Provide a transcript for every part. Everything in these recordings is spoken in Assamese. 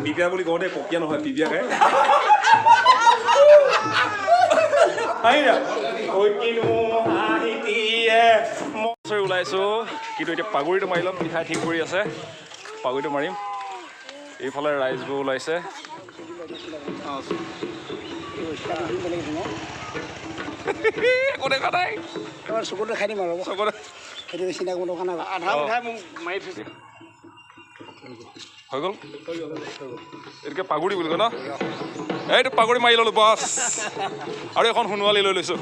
বিবিয়া বুলি কওঁতে পকিয়া নহয় বিবিয়া গাই ওলাইছো কিন্তু এতিয়া পাগুৰিটো মাৰি ল'ম পিঠাই ঠিক কৰি আছে পাগুৰিটো মাৰিম এইফালে ৰাইজবোৰ ওলাইছে চকুটো খাই দিম আৰু সেইটো চিন্তা কৰিব দৰকাৰ নাই আধা মিঠাই মোক মাৰি থৈছে হৈ গ'ল এইটোকে পাগুৰি বুলি কয় ন এইটো পাগুৰি মাৰি ল'লো বাছ আৰু এখন সোণোৱালী লৈ লৈছোঁ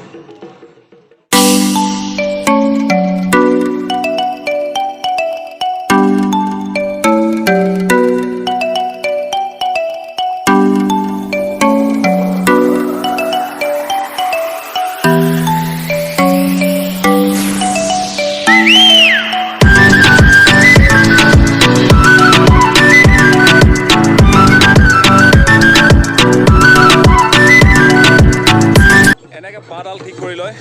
বাঁহডাল ঠিক কৰি লয়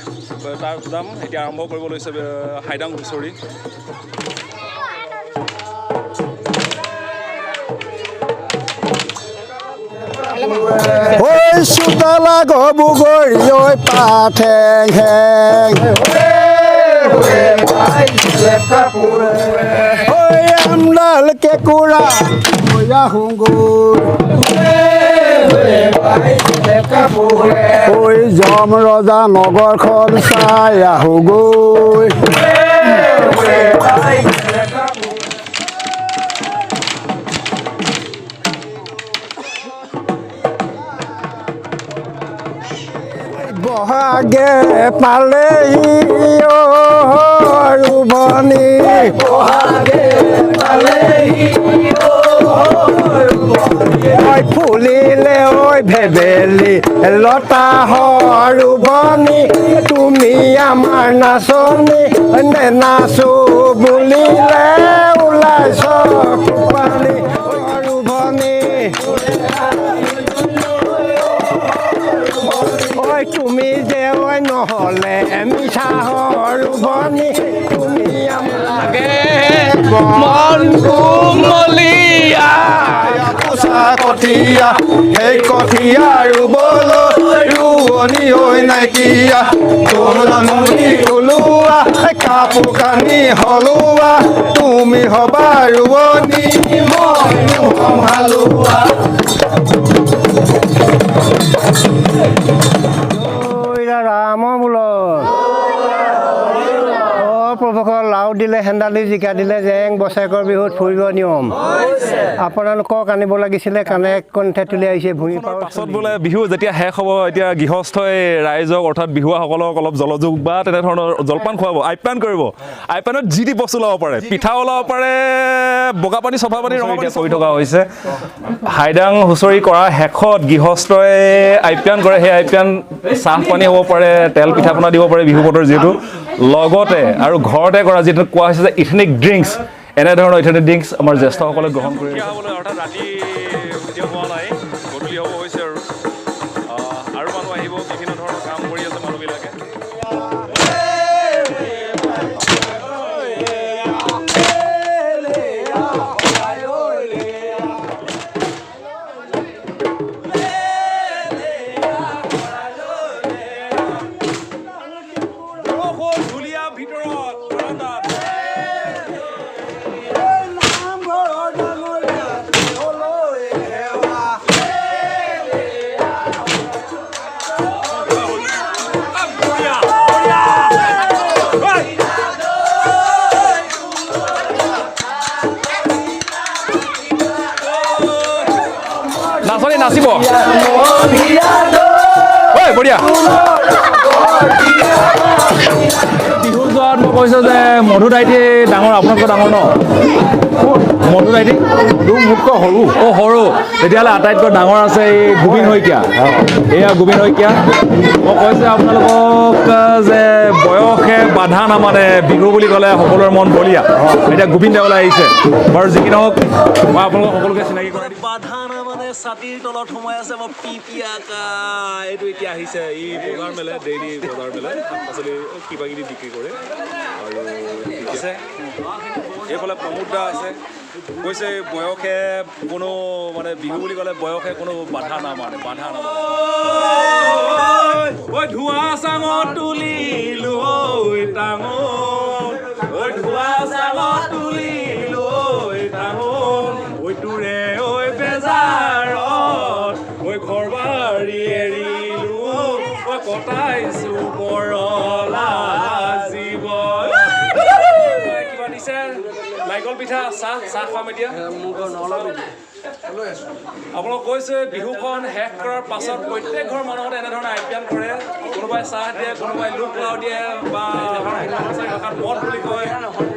তাৰ দাম এতিয়া আৰম্ভ কৰিব লৈছে হাইদাং হুঁচৰি ঐ চোতালা গবুগৰি ঐ পাঠেং হেং ঐ আমডাল কেঁকুৰা ঐ যম ৰজা নগৰখন চাই আহোগৈ বহাগে পালেহি ৰুবনি বহাগে পালেহি ঐ ফুলিলে ঐ ভেবেলি লতা ৰুবনি তুমি আমাৰ নাচনি নাচো বুলিলে ওলাইছ পানী ৰুবনি ঐ তুমি যে ঐ নহ'লে মিঠা ৰুবনি তুমি আমাকে মন কুমলীয়া পোচা কঠীয়া সেই কঠীয়া ৰুবলৈ ৰুৱনি হৈ নাইকিয়া তোলনি তোলোৱা কাপোৰ কানি সলোৱা তুমি হবা ৰুৱনি মই হালোৱা ৰাম বোলো প্ৰভুকৰ লাও দিলে হেন্দালি জিকা দিলে জেং বছৰেকৰ বিহুত ফুৰিব নিয়ম আপোনালোকক আনিব লাগিছিলে কাণে কণ্ঠে তুলি আহিছে ভূমি পাছত বোলে বিহু যেতিয়া শেষ হ'ব এতিয়া গৃহস্থই ৰাইজক অৰ্থাৎ বিহুৱাসকলক অলপ জলযোগ বা তেনেধৰণৰ জলপান খুৱাব আপ্যায়ন কৰিব আপ্যায়নত যি দি বস্তু ল'ব পাৰে পিঠা ওলাব পাৰে বগা পানী চফা পানী ৰঙা পানী কৰি থকা হৈছে হাইদাং হুঁচৰি কৰা শেষত গৃহস্থই আপ্যায়ন কৰে সেই আপ্যায়ন চাহ পানী হ'ব পাৰে তেল পিঠা পনা দিব পাৰে বিহু বতৰ যিহেতু লগতে আৰু ঘৰতে কৰা যিটো কোৱা হৈছে যে ইথেনিক ড্ৰিংকছ এনেধৰণৰ ইথেনিক ড্ৰিংকছ আমাৰ জ্যেষ্ঠসকলে গ্ৰহণ কৰি অৰ্থাৎ ৰাতি এতিয়া হোৱা নাই গধূলি হ'ব হৈছে আৰু মানুহ আহিব বিভিন্ন ধৰণৰ কাম কৰি আছে মানুহবিলাকে নাচনি নাচিব ঐ বঢ়িয়া বিহু যোৱাত মই কৈছোঁ যে মধু দাইটি ডাঙৰ আপোনাতকৈ ডাঙৰ ন মধু দাইটি মোতকৈ সৰু সৰু তেতিয়াহ'লে আটাইতকৈ ডাঙৰ আছে এই গোবিন শইকীয়া এয়া গোবিন শইকীয়া মই কৈছোঁ আপোনালোকক যে বয়সে বাধা নামানে বিহু বুলি ক'লে সকলোৰে মন বলীয়া এতিয়া গোবিন দেৱলৈ আহিছে বাৰু যি কি নহওক মই আপোনালোকক সকলোকে চিনাকি কৰাই দিম বাধা নামানে ছাতিৰ তলত সোমাই আছে মই পিপিয়াকা এইটো এতিয়া আহিছে ই বজাৰ মেলে ডেইলি বজাৰ মেলে শাক পাচলি কিবা কিবি বিক্ৰী কৰে আৰু আছে এইফালে প্ৰমোদা আছে কৈছে বয়সে কোনো মানে বিহু বুলি ক'লে বয়সে কোনো বাধা নামানে ঐ ধোঁৱা চাঙত তুলিলো ঐ টাঙন ঐ ধোঁৱা চাঙত তুলিলো ঐ টাঙন ঐ তোৰে ঐ বেজাৰত ঐ ঘৰ বাৰী এৰিলো ঐ কটাইছো বৰলা জীৱন কিবা দিছে নাৰিকল পিঠা চাহ খাম এতিয়া আপোনাক কৈছে বিহুখন শেষ কৰাৰ পাছত প্ৰত্যেক ঘৰ মানুহতে এনেধৰণে আপ্যায়ন কৰে কোনোবাই চাহ দিয়ে কোনোবাই লোক লাও দিয়ে বা ভাষাত মদ বুলি কয়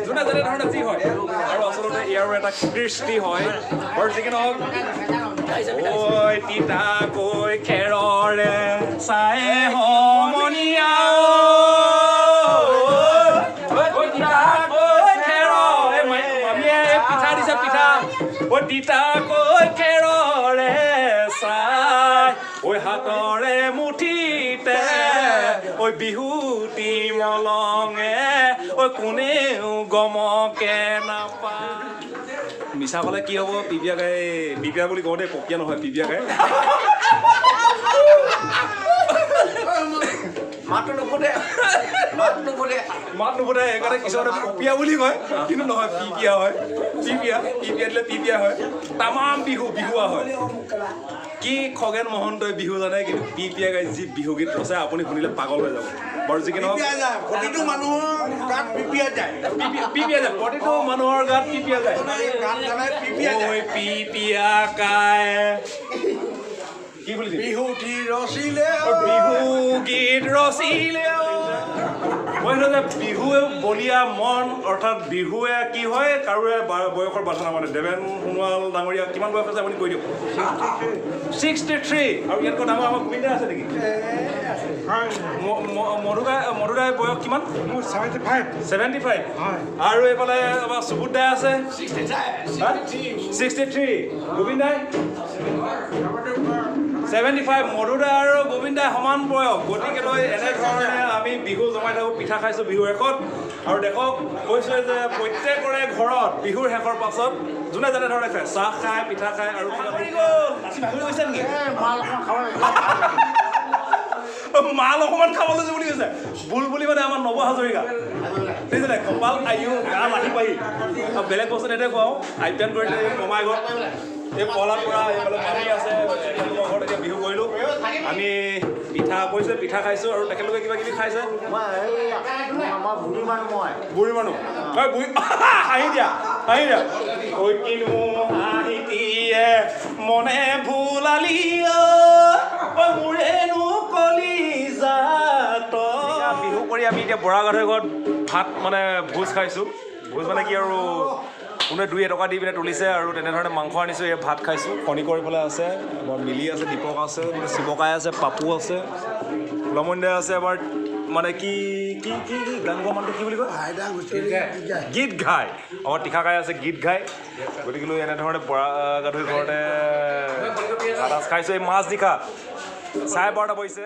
যোনে যেনেধৰণে যি হয় আৰু আচলতে ইয়াৰো এটা কৃষ্টি হয় আৰু যি কি নহওক ঐ তিতাকৈ খেৰৰে চায়ে সমনীয়া ঐ তিতাকৈ খেৰৰে চাই ঐ হাতৰে মুঠিতে ঐ বিহুতি মলঙে ঐ কোনেও গমকে নাপায় মিছা ক'লে কি হ'ব পিপিয়া গাই পিপিয়া বুলি কওঁতে পপিয়া নহয় পিপিয়া গাই মাতটো নুফুটে সেইকাৰণে কিছুমানে পপিয়া বুলি কয় কিন্তু নহয় পিপিয়া হয় পিপিয়া দিলে পিপিয়া হয় তামাম বিহুৱা হয় কি খগেন মহন্তই বিহু জানে কিন্তু পিপিয়া গাই যি বিহু গীত ৰচে আপুনি শুনিলে পাগল হৈ যাব বাৰু যি কি নহওক প্ৰতিটো মানুহৰ গাত পিপিয়া যায় প্ৰতিটো মানুহৰ গাত পিপিয়া যায় পিপিয়া গাই কি বুলি বিহু ৰচিলে বিহু গীত ৰচিলে মই যে বিহুৱে বলিয়া মন অৰ্থাৎ বিহুৱে কি হয় কাৰোৰে বয়সৰ বাধা নামানে দেৱেন সোণোৱাল ডাঙৰীয়া কিমান বয়স আছে আপুনি কৈ দিয়ক 63 আৰু ইয়াতকৈ ডাঙৰ আমাৰ গোবিন্দা আছে নেকি মধুদাই বয়স কিমান 75 আৰু এইফালে আমাৰ সুবোধ দাই আছে 63 গোবিন্দাই 75 মধুদা আৰু গোবিন্দাই সমান বয়স গতিকেলৈ এনেধৰণে আমি বিহু জমাই থাকোঁ পিঠা খাইছোঁ বিহুৰ শেষত আৰু দেখক কৈছে যে প্ৰত্যেকৰে ঘৰত বিহুৰ শেষৰ পাছত যোনে যেনেধৰণে খায় চাহ খায় পিঠা খায় আৰু গৈছে নেকি মাল অকণমান খাবলৈ বুলি কৈছে বুলবুলি মানে আমাৰ নৱ হাজৰিকা দেখিছিলে কপাল আয়ু গা লাঠি পাহি বেলেগ বস্তু নেদে খুৱাওঁ আপ্যায়ন কৰিলে মমাই ঘৰত এই পলাৰ পৰা এইফালে মাৰি আছে ঘৰত এতিয়া বিহু কৰিলোঁ আমি পিঠা কৈছে পিঠা খাইছোঁ আৰু তেখেতলোকে কিবা কিবি খাইছে বুঢ়ী মানুহ হাঁহি দিয়া মনে ভুলালি মোৰেনো কলিজাত বিহু কৰি আমি এতিয়া বৰা গাধৰি ঘৰত ভাত মানে ভোজ খাইছোঁ ভোজ মানে কি আৰু কোনোৱে 2 টকা দি পিনে তুলিছে আৰু তেনেধৰণে মাংস আনিছোঁ এই ভাত খাইছোঁ কণী কৰি পেলাই আছে এবাৰ মিলি আছে দীপক আছে শিৱকাই আছে পাপু আছে লমন্দে আছে এবাৰ মানে কি গান গোৱা মানুহটো কি বুলি কয় গীত গায় আমাৰ তীখা গাই আছে গীত গায় গতিকেলৈ এনেধৰণে বৰা গাধৰি ঘৰতে ভাত খাইছোঁ এই মাছ নিশা 12:30 বজিছে